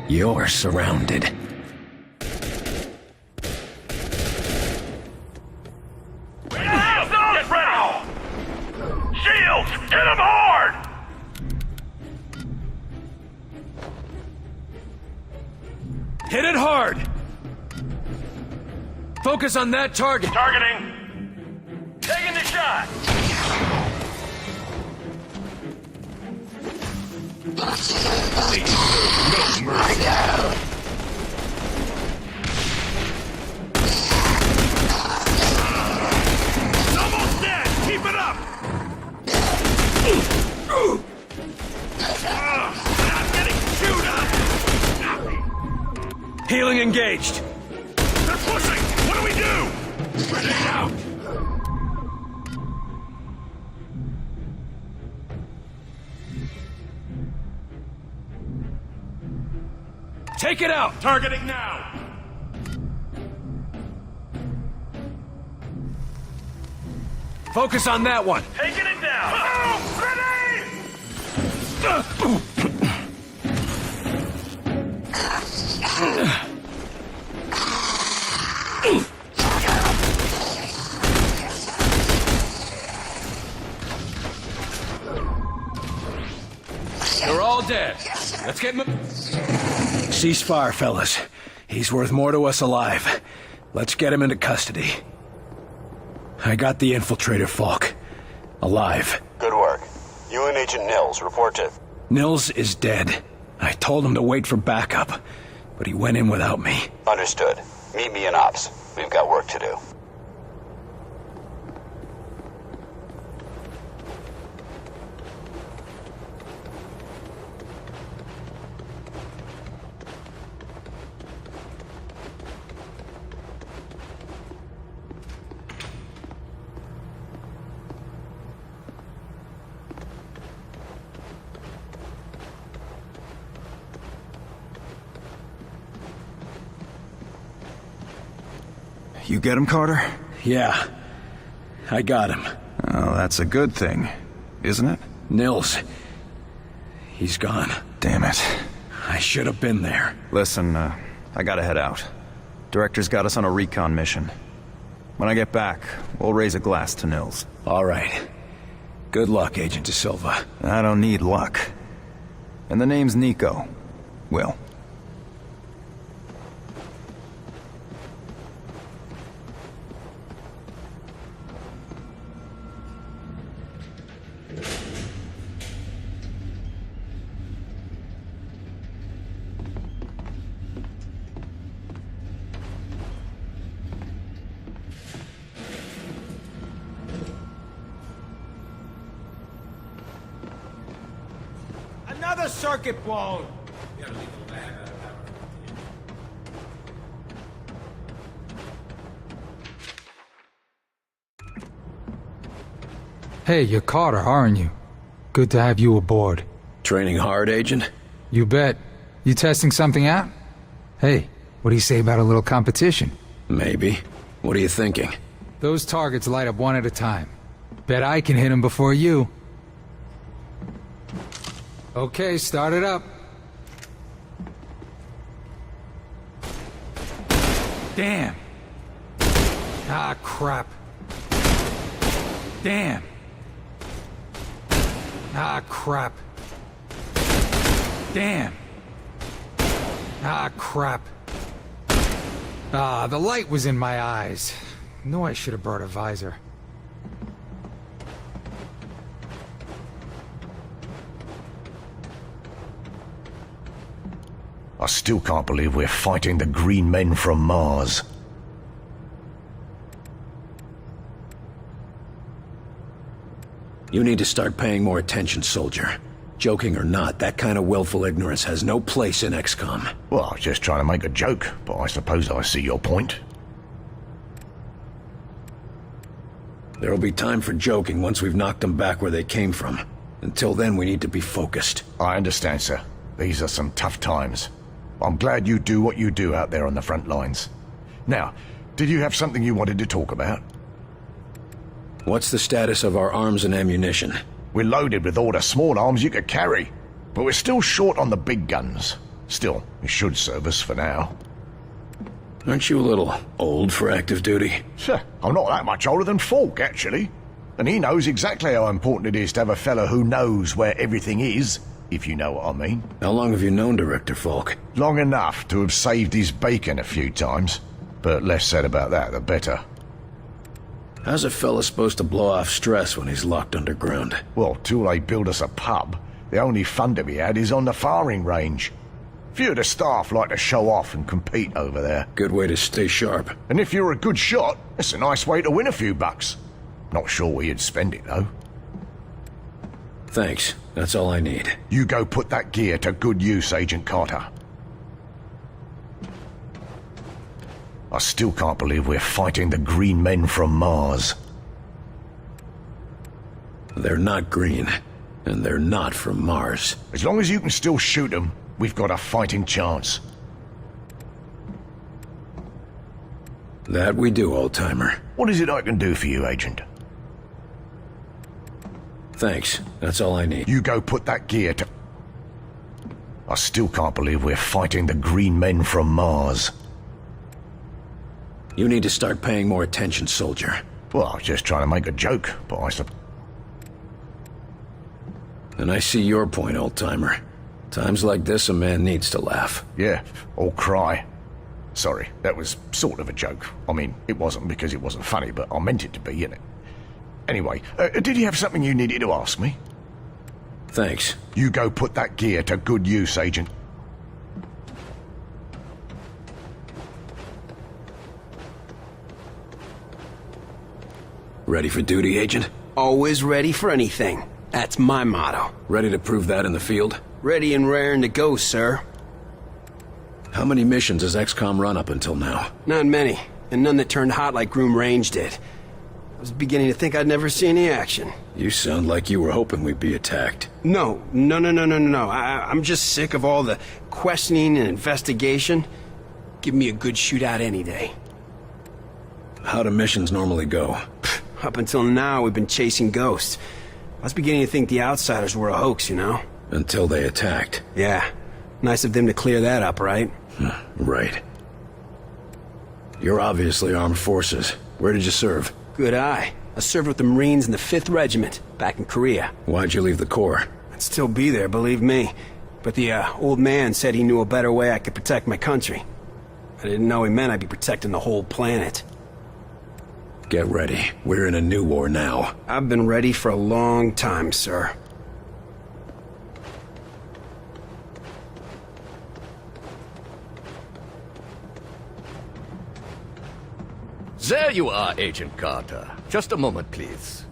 You're surrounded. Get ready! Shields! Hit him hard! Hit it hard! Focus on that target! Targeting! Taking the shot! No mercy. It's almost dead! Keep it up! I'm getting chewed up! Healing engaged! They're pushing! What do we do? Grenade out! Take it out! Targeting now! Focus on that one! Taking it down! Oh, grenade! They're all dead. Let's get Cease fire, fellas. He's worth more to us alive. Let's get him into custody. I got the infiltrator, Falk. Alive. Good work. You and Agent Nils, report to... Nils is dead. I told him to wait for backup, but he went in without me. Understood. Meet me in Ops. We've got work to do. You get him, Carter? Yeah, I got him. Oh, that's a good thing, isn't it? Nils. He's gone. Damn it. I should have been there. Listen, I gotta head out. Director's got us on a recon mission. When I get back, we'll raise a glass to Nils. All right. Good luck, Agent De Silva. I don't need luck. And the name's Nico. Will. Another circuit blown! Hey, you're Carter, aren't you? Good to have you aboard. Training hard, Agent? You bet. You testing something out? Hey, what do you say about a little competition? Maybe. What are you thinking? Those targets light up one at a time. Bet I can hit them before you. Okay, start it up. Damn. Ah, crap. Damn. Ah, crap. Damn. Ah, crap. Ah, the light was in my eyes. Knew I should have brought a visor. I still can't believe we're fighting the green men from Mars. You need to start paying more attention, soldier. Joking or not, that kind of willful ignorance has no place in XCOM. Well, I was just trying to make a joke, but I suppose I see your point. There'll be time for joking once we've knocked them back where they came from. Until then, we need to be focused. I understand, sir. These are some tough times. I'm glad you do what you do out there on the front lines. Now, did you have something you wanted to talk about? What's the status of our arms and ammunition? We're loaded with all the small arms you could carry, but we're still short on the big guns. Still, it should serve us for now. Aren't you a little old for active duty? I'm not that much older than Falk, actually. And he knows exactly how important it is to have a fella who knows where everything is, if you know what I mean. How long have you known Director Falk? Long enough to have saved his bacon a few times. But less said about that, the better. How's a fella supposed to blow off stress when he's locked underground? Well, till they build us a pub, the only fun to be had is on the firing range. Few of the staff like to show off and compete over there. Good way to stay sharp. And if you're a good shot, it's a nice way to win a few bucks. Not sure where you'd spend it, though. Thanks. That's all I need. You go put that gear to good use, Agent Carter. I still can't believe we're fighting the green men from Mars. They're not green, and they're not from Mars. As long as you can still shoot them, we've got a fighting chance. That we do, old-timer. What is it I can do for you, Agent? Thanks. That's all I need. You go put that gear to... I still can't believe we're fighting the green men from Mars. You need to start paying more attention, soldier. Well, I was just trying to make a joke, but I suppose... And I see your point, old-timer. Times like this, a man needs to laugh. Yeah, or cry. Sorry, that was sort of a joke. I mean, it wasn't because it wasn't funny, but I meant it to be, innit? Anyway, did you have something you needed to ask me? Thanks. You go put that gear to good use, Agent. Ready for duty, Agent? Always ready for anything. That's my motto. Ready to prove that in the field? Ready and raring to go, sir. How many missions has XCOM run up until now? Not many, and none that turned hot like Groom Range did. I was beginning to think I'd never see any action. You sound like you were hoping we'd be attacked. No. I'm just sick of all the questioning and investigation. Give me a good shootout any day. How do missions normally go? Up until now, we've been chasing ghosts. I was beginning to think the Outsiders were a hoax, you know? Until they attacked. Yeah. Nice of them to clear that up, right? Right. You're obviously armed forces. Where did you serve? Good eye. I served with the Marines in the 5th Regiment, back in Korea. Why'd you leave the Corps? I'd still be there, believe me. But the old man said he knew a better way I could protect my country. I didn't know he meant I'd be protecting the whole planet. Get ready. We're in a new war now. I've been ready for a long time, sir. There you are, Agent Carter. Just a moment, please.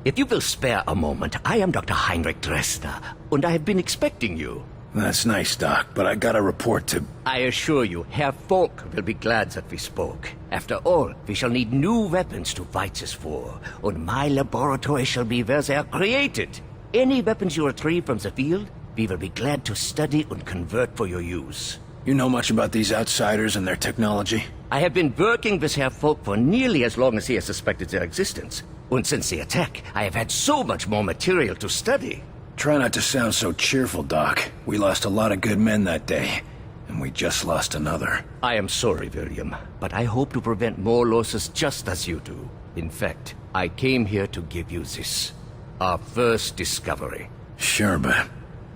If you will spare a moment, I am Dr. Heinrich Dresner, and I have been expecting you. That's nice, Doc, but I got a report to... I assure you, Herr Falk will be glad that we spoke. After all, we shall need new weapons to fight this war, and my laboratory shall be where they are created. Any weapons you retrieve from the field, we will be glad to study and convert for your use. You know much about these outsiders and their technology? I have been working with Herr Falk for nearly as long as he has suspected their existence. And since the attack, I have had so much more material to study. Try not to sound so cheerful, Doc. We lost a lot of good men that day, and we just lost another. I am sorry, William, but I hope to prevent more losses just as you do. In fact, I came here to give you this. Our first discovery. Sure, but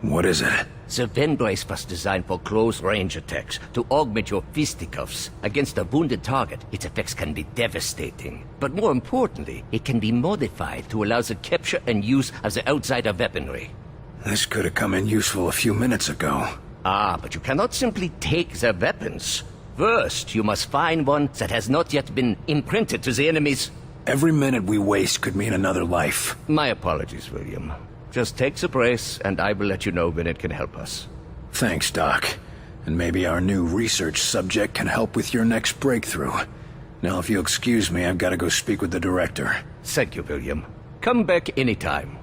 what is it? The Ven brace was designed for close-range attacks to augment your fisticuffs. Against a wounded target, its effects can be devastating. But more importantly, it can be modified to allow the capture and use of the outsider weaponry. This could have come in useful a few minutes ago. Ah, but you cannot simply take their weapons. First, you must find one that has not yet been imprinted to the enemy's... Every minute we waste could mean another life. My apologies, William. Just take the brace, and I will let you know when it can help us. Thanks, Doc. And maybe our new research subject can help with your next breakthrough. Now, if you'll excuse me, I've got to go speak with the director. Thank you, William. Come back anytime.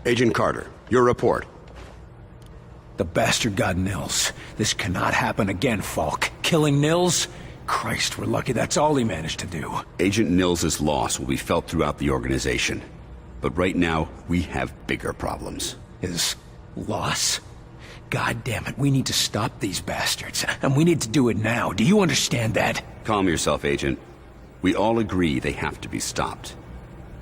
Agent Carter, your report. The bastard got Nils. This cannot happen again, Falk. Killing Nils? Christ, we're lucky that's all he managed to do. Agent Nils' loss will be felt throughout the organization. But right now, we have bigger problems. His loss? God damn it, we need to stop these bastards. And we need to do it now. Do you understand that? Calm yourself, Agent. We all agree they have to be stopped.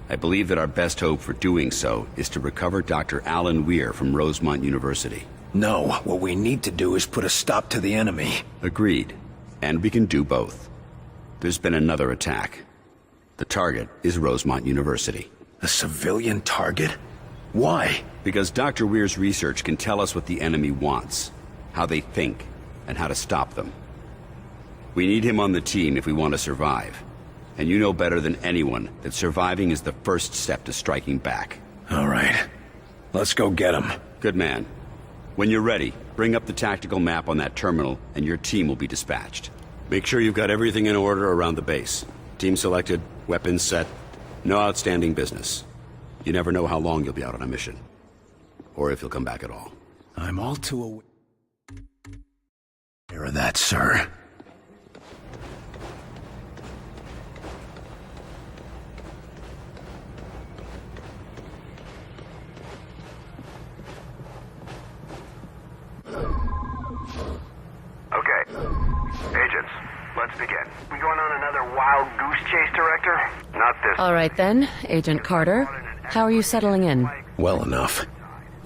I believe that our best hope for doing so is to recover Dr. Alan Weir from Rosemont University. No, what we need to do is put a stop to the enemy. Agreed. And we can do both. There's been another attack. The target is Rosemont University. A civilian target? Why? Because Dr. Weir's research can tell us what the enemy wants, how they think, and how to stop them. We need him on the team if we want to survive. And you know better than anyone that surviving is the first step to striking back. All right. Let's go get him. Good man. When you're ready, bring up the tactical map on that terminal, and your team will be dispatched. Make sure you've got everything in order around the base. Team selected, weapons set, no outstanding business. You never know how long you'll be out on a mission. Or if you'll come back at all. I'm all too aware of that, sir. Okay. Agents, let's begin. We going on another wild goose chase, Director? Not this. All right then, Agent Carter. How are you settling in? Well enough.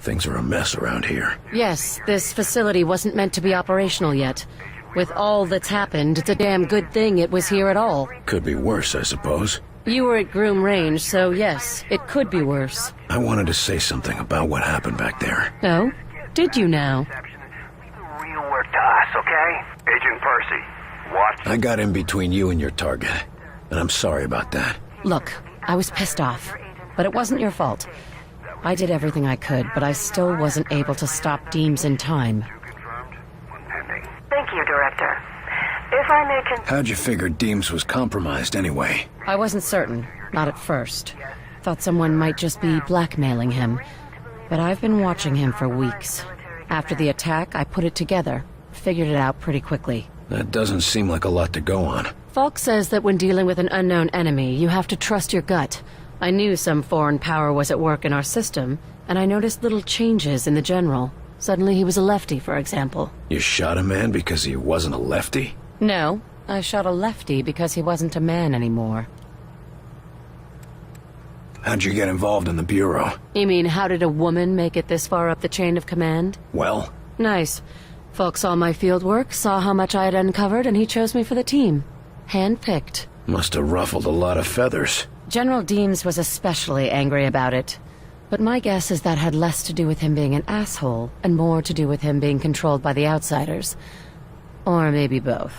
Things are a mess around here. Yes, this facility wasn't meant to be operational yet. With all that's happened, it's a damn good thing it was here at all. Could be worse, I suppose. You were at groom range, so yes, it could be worse. I wanted to say something about what happened back there. Oh? Did you now? Leave the real work to us, okay? Agent Percy, what? I got in between you and your target, and I'm sorry about that. Look, I was pissed off, but it wasn't your fault. I did everything I could, but I still wasn't able to stop Deems in time. Thank you, Director. If I may How'd you figure Deems was compromised anyway? I wasn't certain, not at first. Thought someone might just be blackmailing him. But I've been watching him for weeks. After the attack, I put it together. Figured it out pretty quickly. That doesn't seem like a lot to go on. Falk says that when dealing with an unknown enemy, you have to trust your gut. I knew some foreign power was at work in our system, and I noticed little changes in the general. Suddenly he was a lefty, for example. You shot a man because he wasn't a lefty? No, I shot a lefty because he wasn't a man anymore. How'd you get involved in the Bureau? You mean, how did a woman make it this far up the chain of command? Well? Nice. Falk saw my field work, saw how much I had uncovered, and he chose me for the team. Hand-picked. Must have ruffled a lot of feathers. General Deems was especially angry about it. But my guess is that had less to do with him being an asshole, and more to do with him being controlled by the outsiders. Or maybe both.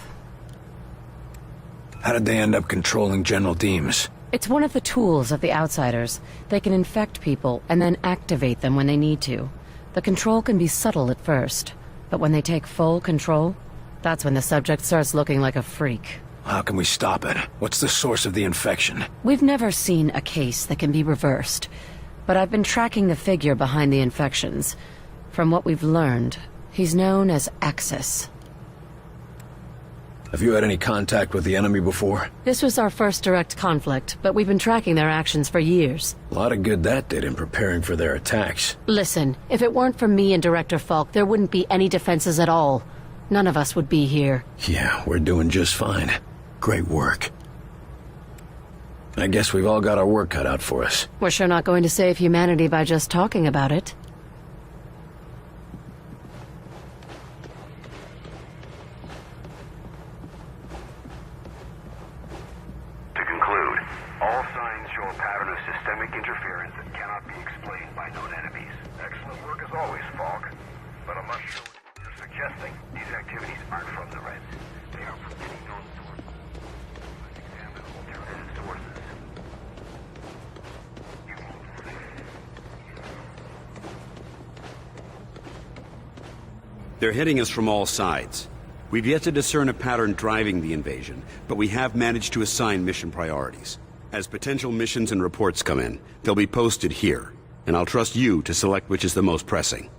How did they end up controlling General Deems? It's one of the tools of the outsiders. They can infect people and then activate them when they need to. The control can be subtle at first, but when they take full control, that's when the subject starts looking like a freak. How can we stop it? What's the source of the infection? We've never seen a case that can be reversed, but I've been tracking the figure behind the infections. From what we've learned, he's known as Axis. Have you had any contact with the enemy before? This was our first direct conflict, but we've been tracking their actions for years. A lot of good that did in preparing for their attacks. Listen, if it weren't for me and Director Falk, there wouldn't be any defenses at all. None of us would be here. Yeah, we're doing just fine. Great work. I guess we've all got our work cut out for us. We're sure not going to save humanity by just talking about it. To conclude, all signs show a pattern of systemic interference that cannot be explained by known enemies. Excellent work as always, Falk. But I'm not sure what you're suggesting. These activities aren't from the Reds. They are from any known source. Let's examine alternative sources. They're hitting us from all sides. We've yet to discern a pattern driving the invasion, but we have managed to assign mission priorities. As potential missions and reports come in, they'll be posted here. and I'll trust you to select which is the most pressing.